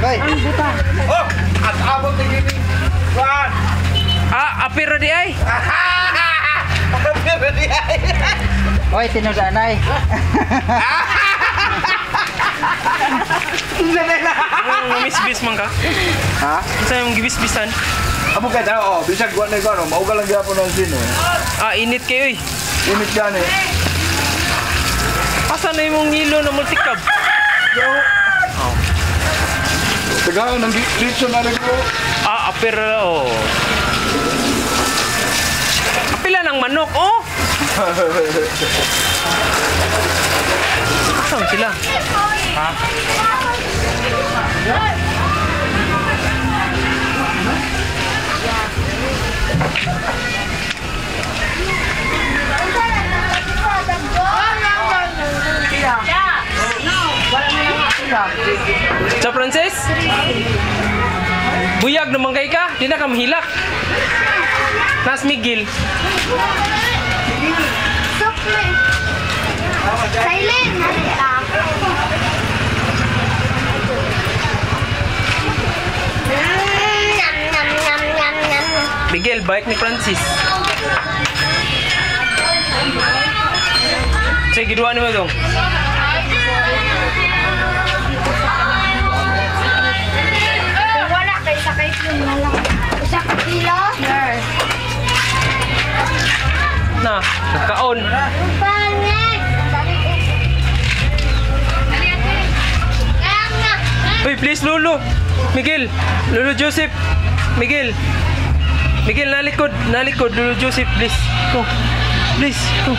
Bay. Ang buta. Oh, at abot ng gini. Kuan. Apir di ay. Apir di ay. Oy, tinudanay. Misbis man ka? Ha? Saan yung gibis-bisan? Amo ka daw, bisag kuan na ikaw, mauga lang gyapon ng sino. Init kayo eh. Init gani. Asa na yung ngilo na multicab? Tagaan ng litso na rin ko. Apir oh. Apila ng manok oh. Saan sila? Ha? Sa Frances? Buyag naman kay ka? Di na ka mahilak. Nas Miguel. Silent! Miguel, bike ni Francis. Sige, dua ni mo dong. Wala kay sakay yun na lang. Isa ka kilo? Yes. Na, nagkaon. Pangit! Uy, please, Lulu. Miguel. Lulu Joseph. Miguel. Miguel, nalikod. Nalikod. Lulu Joseph, please. Go. Please. Go.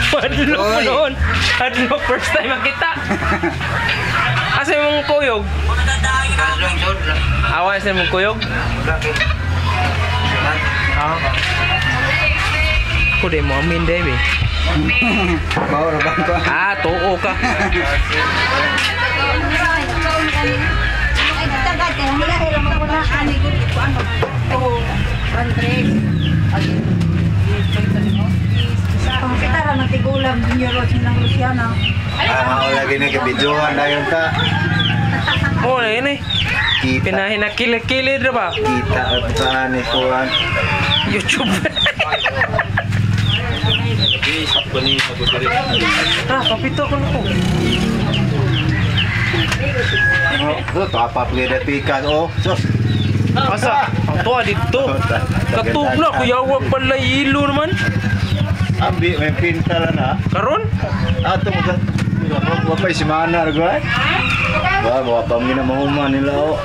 Hadlok mo noon. Hadlok, first time makita. Asa yung mong kuyog? Awan sa mong kuyog? Kude mo amin, Dave. Bawa ra bang ko. Tuo ka. Kita ra natigulang Junior ng Luciana. Mao lagi ni kabidyohan dayon ta. Oh, na yun eh. Kita Pinahinakilid na ba? kita at saan ni kuan. YouTube. Papito ko na po. Oh, to apa pagida pikas oh. Sus. Asa? Ang tuwa dito. Katubla, kuyawag pala ilo naman. Ambi may pinta na. Karon? Ato mo wa pa si mana ra gay. Wa pa mi na mahuman nila oh.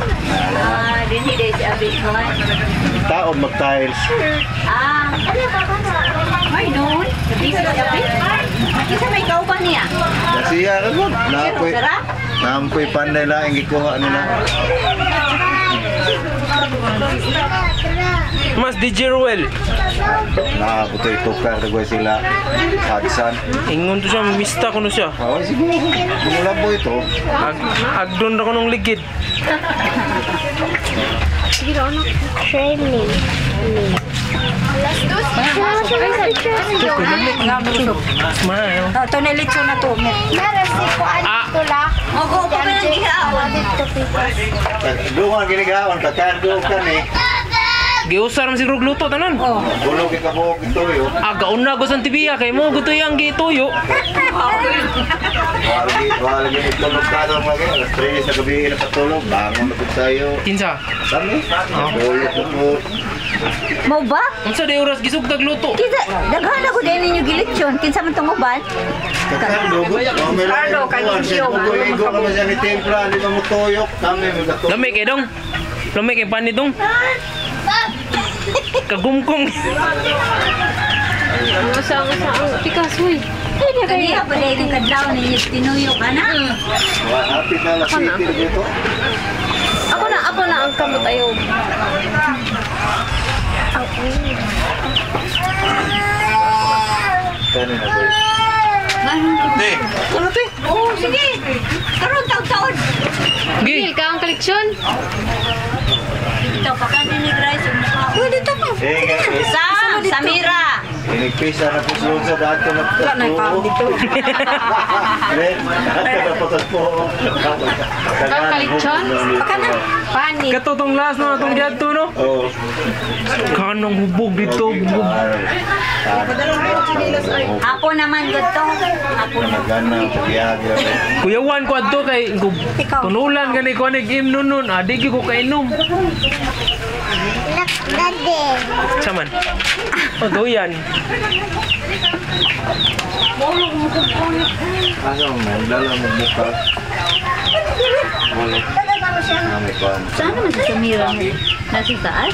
Dinhi day si Abis mo. Taon mag-tiles. Ay noon, sabi sa Abis. Kisa may kauban niya. Kasiya ra gud. Nampoy panday na ang gikuha nila. Mas DJ Ruel. Putoy tukar na gawin sila. Hudson. Ingon to siya, mista ko na siya. Oh, siguro. Kumulang po ito. Agdon ako ng ligid. Sige na, training. Smile. To na litso na to. Meron si Kuan dito lang. Ogo ko pa nang gihawan. Dito pipas. Doon ginigawan, kakardo ka ni. Giusar man siguro gluto tanan. Bulog ka buhok ito yun. Agaon na ko sa tibiya kay mo gutoy ang gituyo. Wala itulog ka doon mga alas 3 sa gabi na patulog. Bangon na po tayo. Kinsa? Sami? Bulog ko po. Mo ba? Unsa day oras gisugtag luto? Kita daghan ako din ninyo gilitsyon. Kinsa man tong uban? Kakardo. Carlo, kanisyo. Kung naman siya ni Templa, di ba mo tuyok? Kami mo gatulog. Lami kay dong. Lami kay panitong. Kagumkum. Usang pikas, uy. Kaniya pa dahil yung kadlaw ninyo tinuyok ana. Hapit na lakiti dito. Ako na ang kamot ayaw. Kanin na boy. Te. Ano te? Oh, sige. Karon taon-taon. Gi. Ka ang koleksyon. Dito pa ka ni Grace yung mukha. Oh, dito pa. Sige. Samira. Inigpisa na po sa dato na po. Wala na ikaw dito. Dato na po po. Kalitsyon? Baka na. Pani. Katotong last na itong dito, no? Oo. Kanong hubog dito. Hubog. Apo naman gusto. Apo na. Nagana, pagyagi. Kuyawan ko ato kay Ikaw. tunulan gani ko nag-im nun. Adi ko kainom. Daddy. Saman. O, yan. Ano, man, dala mo buka. Wala. May kwan. Saan naman si Samira? Nasa taas?